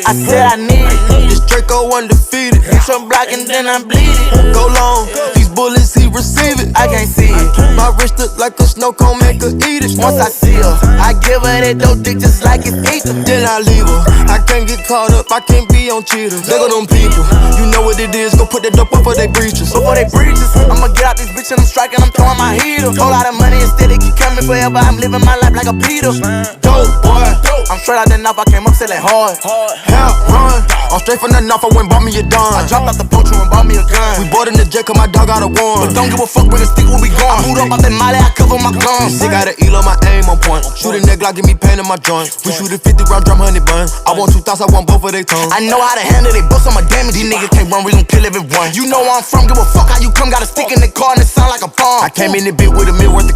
I said I need it. This Draco undefeated. Some block and then I bleed it. Go long, these bullets he receive it. I can't see it. My wrist look like a snow cone, make her eat it. Once I see her, I give her that dope dick just like it's ether. Then I leave her. I can't get caught up, I can't be on cheaters. Look at them people, you know what it is. Go put that dope up for they breaches. Before they breaches, I'ma get out this bitch and I'm striking, I'm throwing my heater. Whole lot of money instead it keep coming forever. I'm living my life like a Peter. Dope boy, I'm straight out the knife, I came up selling hard. Help run, I'm straight from the knife, I went bought me a dime. I dropped out the poacher and bought me a gun. We bought in the jet cause my dog got a one. But don't give a fuck, bring a stick when we gone. I boot up out that molly, I cover my guns. They got an eel on my aim on point. Shoot a neck like give me pain in my joint. We shoot a 50 round drum, honey bun. I want 2 thoughts, I want both of they tongues. I know how to handle they books, I'm a damage. These niggas can't run, we gon' kill everyone. You know where I'm from, give a fuck how you come. Got a stick in the car and it sound like a bomb. I came in the bit with a meal worth of